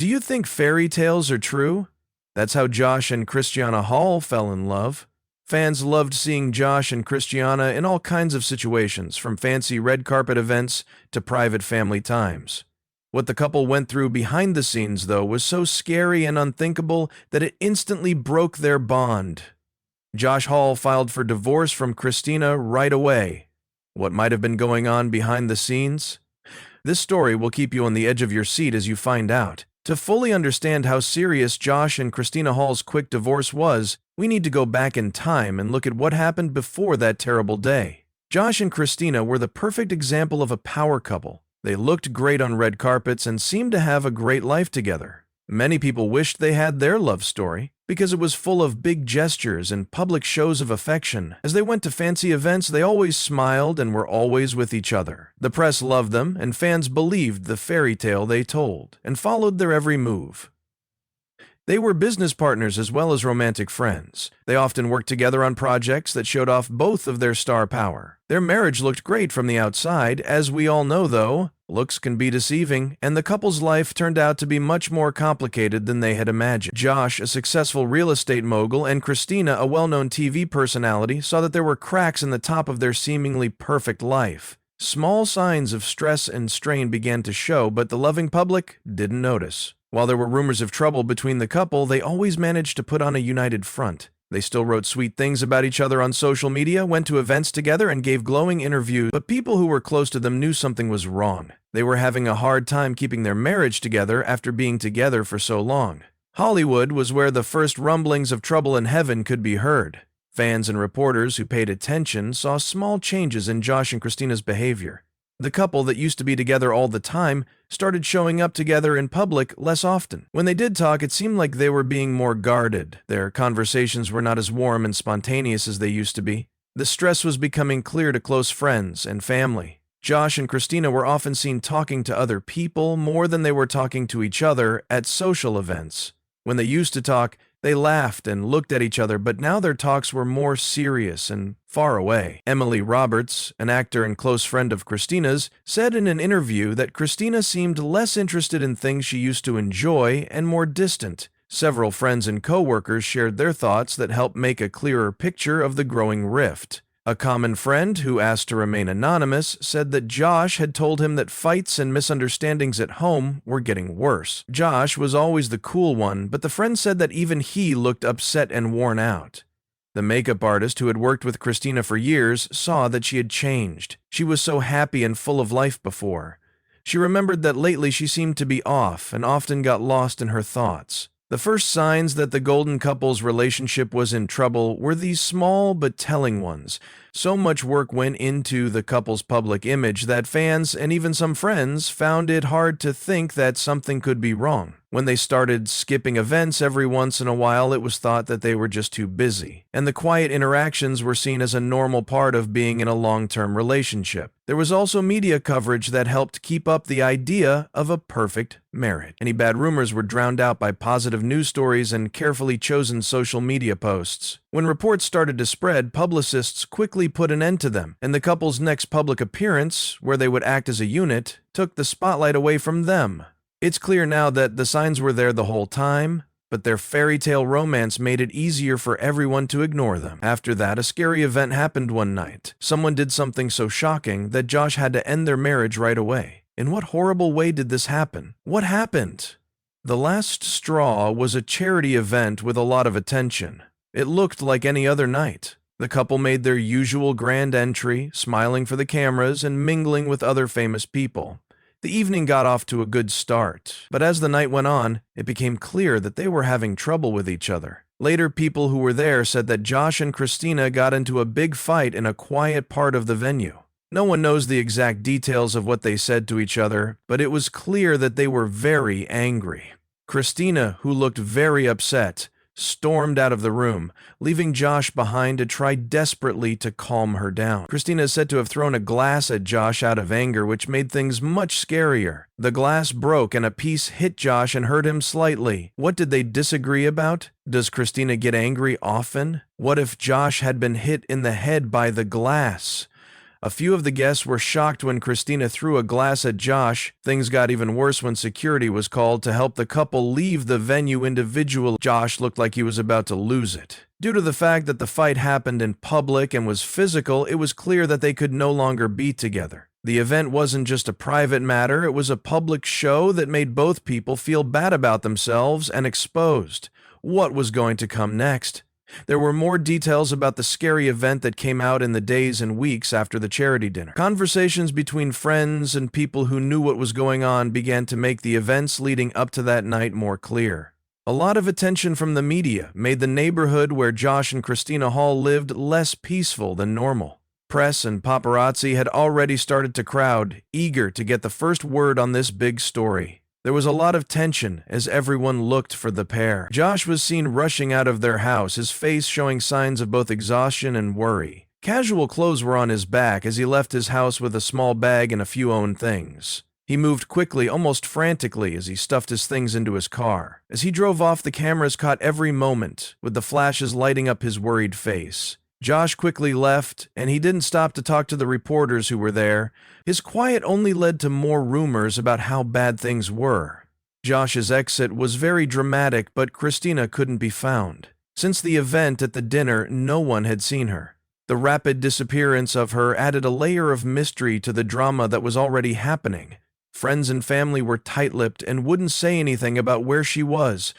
Do you think fairy tales are true? That's how Josh and Christiana Hall fell in love. Fans loved seeing Josh and Christiana in all kinds of situations, from fancy red carpet events to private family times. What the couple went through behind the scenes, though, was so scary and unthinkable that it instantly broke their bond. Josh Hall filed for divorce from Christina right away. What might have been going on behind the scenes? This story will keep you on the edge of your seat as you find out. To fully understand how serious Josh and Christina Hall's quick divorce was, we need to go back in time and look at what happened before that terrible day. Josh and Christina were the perfect example of a power couple. They looked great on red carpets and seemed to have a great life together. Many people wished they had their love story, because it was full of big gestures and public shows of affection. As they went to fancy events, they always smiled and were always with each other. The press loved them, and fans believed the fairy tale they told, and followed their every move. They were business partners as well as romantic friends. They often worked together on projects that showed off both of their star power. Their marriage looked great from the outside. As we all know, though, looks can be deceiving, and the couple's life turned out to be much more complicated than they had imagined. Josh, a successful real estate mogul, and Christina, a well-known TV personality, saw that there were cracks in the top of their seemingly perfect life. Small signs of stress and strain began to show, but the loving public didn't notice. While there were rumors of trouble between the couple, they always managed to put on a united front. They still wrote sweet things about each other on social media, went to events together, and gave glowing interviews, but people who were close to them knew something was wrong. They were having a hard time keeping their marriage together after being together for so long. Hollywood was where the first rumblings of trouble in heaven could be heard. Fans and reporters who paid attention saw small changes in Josh and Christina's behavior. The couple that used to be together all the time started showing up together in public less often. When they did talk, it seemed like they were being more guarded. Their conversations were not as warm and spontaneous as they used to be. The stress was becoming clear to close friends and family. Josh and Christina were often seen talking to other people more than they were talking to each other at social events. When they used to talk, they laughed and looked at each other, but now their talks were more serious and far away. Emily Roberts, an actor and close friend of Christina's, said in an interview that Christina seemed less interested in things she used to enjoy and more distant. Several friends and co-workers shared their thoughts that helped make a clearer picture of the growing rift. A common friend, who asked to remain anonymous, said that Josh had told him that fights and misunderstandings at home were getting worse. Josh was always the cool one, but the friend said that even he looked upset and worn out. The makeup artist who had worked with Christina for years saw that she had changed. She was so happy and full of life before. She remembered that lately she seemed to be off and often got lost in her thoughts. The first signs that the golden couple's relationship was in trouble were these small but telling ones. So much work went into the couple's public image that fans and even some friends found it hard to think that something could be wrong. When they started skipping events every once in a while, it was thought that they were just too busy, and the quiet interactions were seen as a normal part of being in a long-term relationship. There was also media coverage that helped keep up the idea of a perfect marriage. Any bad rumors were drowned out by positive news stories and carefully chosen social media posts. When reports started to spread, publicists quickly put an end to them, and the couple's next public appearance, where they would act as a unit, took the spotlight away from them. It's clear now that the signs were there the whole time, but their fairy tale romance made it easier for everyone to ignore them. After that, a scary event happened one night. Someone did something so shocking that Josh had to end their marriage right away. In what horrible way did this happen? What happened? The last straw was a charity event with a lot of attention. It looked like any other night. The couple made their usual grand entry, smiling for the cameras and mingling with other famous people. The evening got off to a good start, but as the night went on, it became clear that they were having trouble with each other. Later, people who were there said that Josh and Christina got into a big fight in a quiet part of the venue. No one knows the exact details of what they said to each other, but it was clear that they were very angry. Christina, who looked very upset, stormed out of the room, leaving Josh behind to try desperately to calm her down. Christina is said to have thrown a glass at Josh out of anger, which made things much scarier. The glass broke and a piece hit Josh and hurt him slightly. What did they disagree about? Does Christina get angry often? What if Josh had been hit in the head by the glass? A few of the guests were shocked when Christina threw a glass at Josh. Things got even worse when security was called to help the couple leave the venue individually. Josh looked like he was about to lose it. Due to the fact that the fight happened in public and was physical, it was clear that they could no longer be together. The event wasn't just a private matter, it was a public show that made both people feel bad about themselves and exposed. What was going to come next? There were more details about the scary event that came out in the days and weeks after the charity dinner. Conversations between friends and people who knew what was going on began to make the events leading up to that night more clear. A lot of attention from the media made the neighborhood where Josh and Christina Hall lived less peaceful than normal. Press and paparazzi had already started to crowd, eager to get the first word on this big story. There was a lot of tension as everyone looked for the pair. Josh was seen rushing out of their house, his face showing signs of both exhaustion and worry. Casual clothes were on his back as he left his house with a small bag and a few own things. He moved quickly, almost frantically, as he stuffed his things into his car. As he drove off, the cameras caught every moment, with the flashes lighting up his worried face. Josh quickly left, and he didn't stop to talk to the reporters who were there. His quiet only led to more rumors about how bad things were. Josh's exit was very dramatic, but Christina couldn't be found. Since the event at the dinner, no one had seen her. The rapid disappearance of her added a layer of mystery to the drama that was already happening. Friends and family were tight-lipped and wouldn't say anything about where she was.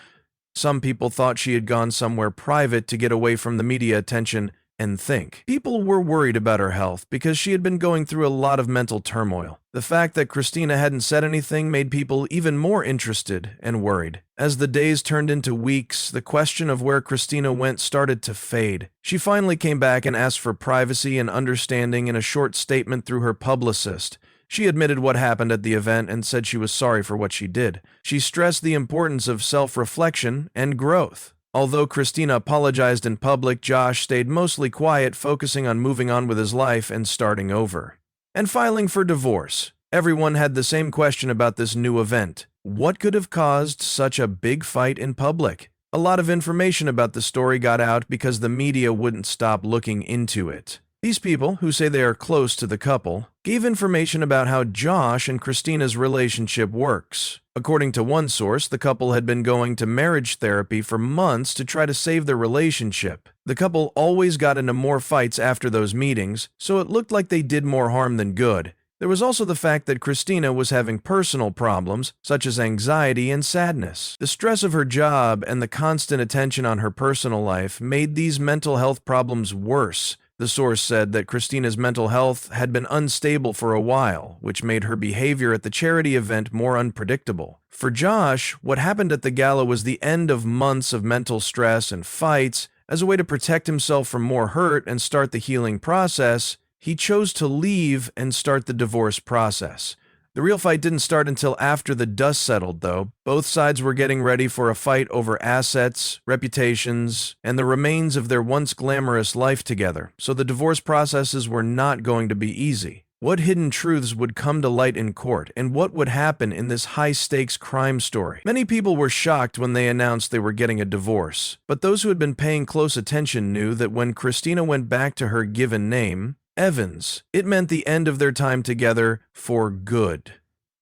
Some people thought she had gone somewhere private to get away from the media attention and think. People were worried about her health because she had been going through a lot of mental turmoil. The fact that Christina hadn't said anything made people even more interested and worried. As the days turned into weeks, the question of where Christina went started to fade. She finally came back and asked for privacy and understanding in a short statement through her publicist. She admitted what happened at the event and said she was sorry for what she did. She stressed the importance of self-reflection and growth. Although Christina apologized in public, Josh stayed mostly quiet, focusing on moving on with his life and starting over. And filing for divorce. Everyone had the same question about this new event. What could have caused such a big fight in public? A lot of information about the story got out because the media wouldn't stop looking into it. These people, who say they are close to the couple, gave information about how Josh and Christina's relationship works. According to one source, the couple had been going to marriage therapy for months to try to save their relationship. The couple always got into more fights after those meetings, so it looked like they did more harm than good. There was also the fact that Christina was having personal problems, such as anxiety and sadness. The stress of her job and the constant attention on her personal life made these mental health problems worse. The source said that Christina's mental health had been unstable for a while, which made her behavior at the charity event more unpredictable. For Josh, what happened at the gala was the end of months of mental stress and fights. As a way to protect himself from more hurt and start the healing process, he chose to leave and start the divorce process. The real fight didn't start until after the dust settled, though. Both sides were getting ready for a fight over assets, reputations, and the remains of their once glamorous life together, so the divorce processes were not going to be easy. What hidden truths would come to light in court, and what would happen in this high-stakes crime story? Many people were shocked when they announced they were getting a divorce, but those who had been paying close attention knew that when Christina went back to her given name, Evans, it meant the end of their time together for good.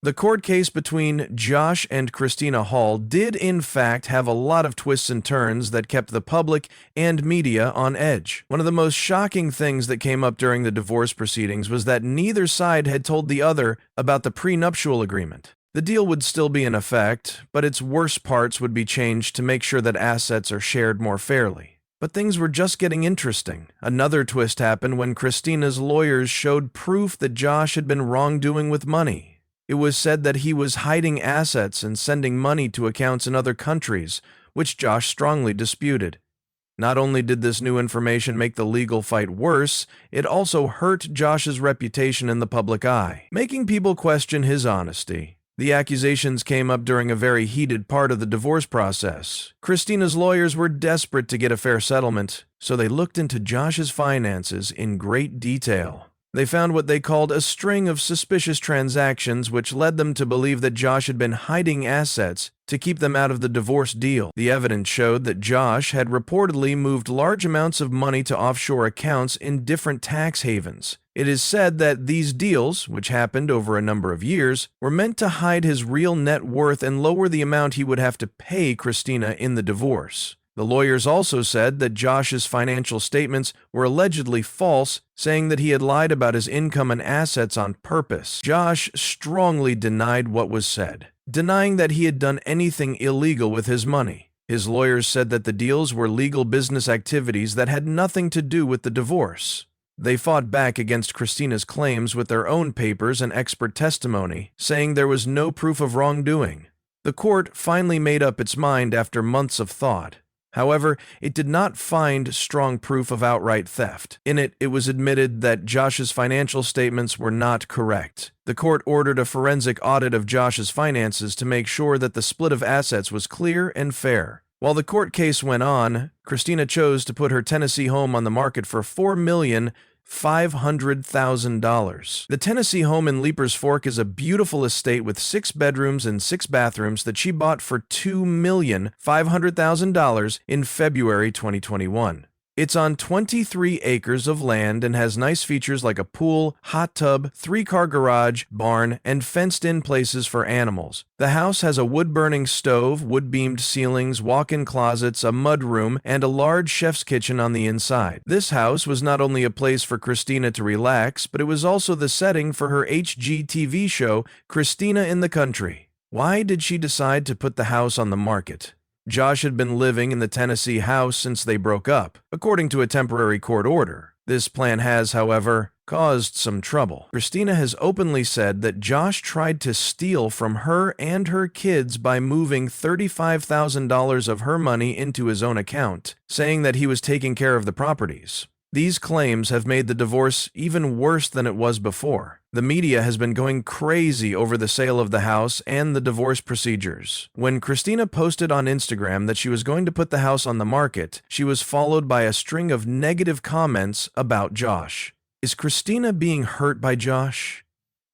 The court case between Josh and Christina Hall did in fact have a lot of twists and turns that kept the public and media on edge. One of the most shocking things that came up during the divorce proceedings was that neither side had told the other about the prenuptial agreement. The deal would still be in effect, but its worst parts would be changed to make sure that assets are shared more fairly. But things were just getting interesting. Another twist happened when Christina's lawyers showed proof that Josh had been wrongdoing with money. It was said that he was hiding assets and sending money to accounts in other countries, which Josh strongly disputed. Not only did this new information make the legal fight worse, it also hurt Josh's reputation in the public eye, making people question his honesty. The accusations came up during a very heated part of the divorce process. Christina's lawyers were desperate to get a fair settlement, so they looked into Josh's finances in great detail. They found what they called a string of suspicious transactions, which led them to believe that Josh had been hiding assets to keep them out of the divorce deal. The evidence showed that Josh had reportedly moved large amounts of money to offshore accounts in different tax havens. It is said that these deals, which happened over a number of years, were meant to hide his real net worth and lower the amount he would have to pay Christina in the divorce. The lawyers also said that Josh's financial statements were allegedly false, saying that he had lied about his income and assets on purpose. Josh strongly denied what was said, denying that he had done anything illegal with his money. His lawyers said that the deals were legal business activities that had nothing to do with the divorce. They fought back against Christina's claims with their own papers and expert testimony, saying there was no proof of wrongdoing. The court finally made up its mind after months of thought. However, it did not find strong proof of outright theft. In it, it was admitted that Josh's financial statements were not correct. The court ordered a forensic audit of Josh's finances to make sure that the split of assets was clear and fair. While the court case went on, Christina chose to put her Tennessee home on the market for $4,500,000. The Tennessee home in Leapers Fork is a beautiful estate with 6 bedrooms and 6 bathrooms that she bought for $2,500,000 in February 2021. It's on 23 acres of land and has nice features like a pool, hot tub, 3-car garage, barn, and fenced-in places for animals. The house has a wood-burning stove, wood-beamed ceilings, walk-in closets, a mudroom, and a large chef's kitchen on the inside. This house was not only a place for Christina to relax, but it was also the setting for her HGTV show, Christina in the Country. Why did she decide to put the house on the market? Josh had been living in the Tennessee house since they broke up, according to a temporary court order. This plan has, however, caused some trouble. Christina has openly said that Josh tried to steal from her and her kids by moving $35,000 of her money into his own account, saying that he was taking care of the properties. These claims have made the divorce even worse than it was before. The media has been going crazy over the sale of the house and the divorce procedures. When Christina posted on Instagram that she was going to put the house on the market, she was followed by a string of negative comments about Josh. Is Christina being hurt by Josh?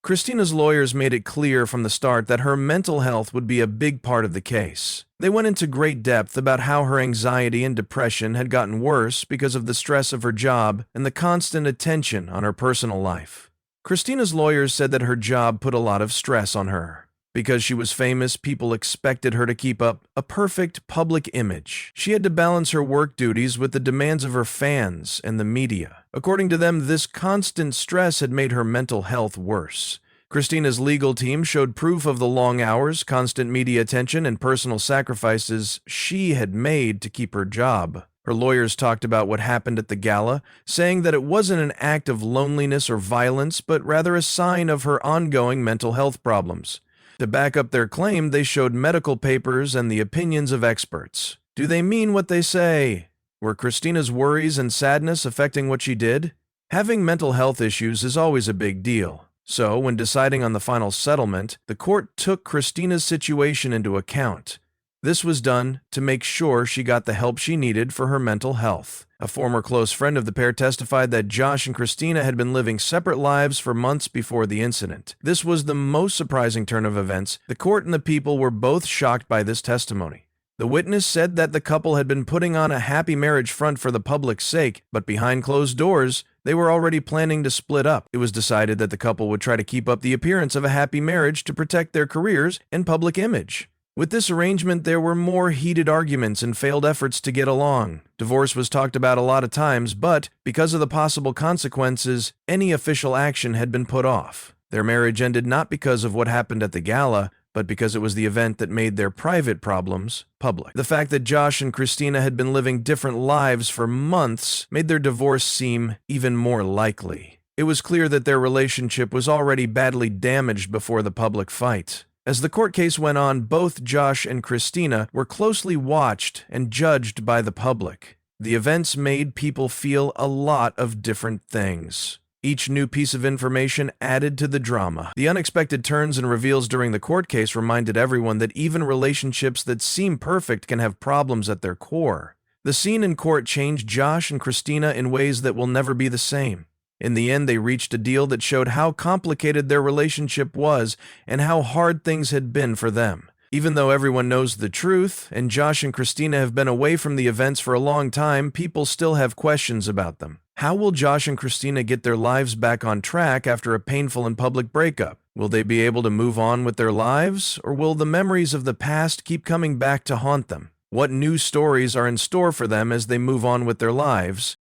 Christina's lawyers made it clear from the start that her mental health would be a big part of the case. They went into great depth about how her anxiety and depression had gotten worse because of the stress of her job and the constant attention on her personal life. Christina's lawyers said that her job put a lot of stress on her. Because she was famous, people expected her to keep up a perfect public image. She had to balance her work duties with the demands of her fans and the media. According to them, this constant stress had made her mental health worse. Christina's legal team showed proof of the long hours, constant media attention, and personal sacrifices she had made to keep her job. Her lawyers talked about what happened at the gala, saying that it wasn't an act of loneliness or violence, but rather a sign of her ongoing mental health problems. To back up their claim, they showed medical papers and the opinions of experts. Do they mean what they say? Were Christina's worries and sadness affecting what she did? Having mental health issues is always a big deal. So, when deciding on the final settlement, the court took Christina's situation into account. This was done to make sure she got the help she needed for her mental health. A former close friend of the pair testified that Josh and Christina had been living separate lives for months before the incident. This was the most surprising turn of events. The court and the people were both shocked by this testimony. The witness said that the couple had been putting on a happy marriage front for the public's sake, but behind closed doors, they were already planning to split up. It was decided that the couple would try to keep up the appearance of a happy marriage to protect their careers and public image. With this arrangement, there were more heated arguments and failed efforts to get along. Divorce was talked about a lot of times, but because of the possible consequences, any official action had been put off. Their marriage ended not because of what happened at the gala, but because it was the event that made their private problems public. The fact that Josh and Christina had been living different lives for months made their divorce seem even more likely. It was clear that their relationship was already badly damaged before the public fight. As the court case went on, both Josh and Christina were closely watched and judged by the public. The events made people feel a lot of different things. Each new piece of information added to the drama. The unexpected turns and reveals during the court case reminded everyone that even relationships that seem perfect can have problems at their core. The scene in court changed Josh and Christina in ways that will never be the same. In the end, they reached a deal that showed how complicated their relationship was and how hard things had been for them. Even though everyone knows the truth, and Josh and Christina have been away from the events for a long time, people still have questions about them. How will Josh and Christina get their lives back on track after a painful and public breakup? Will they be able to move on with their lives, or will the memories of the past keep coming back to haunt them? What new stories are in store for them as they move on with their lives?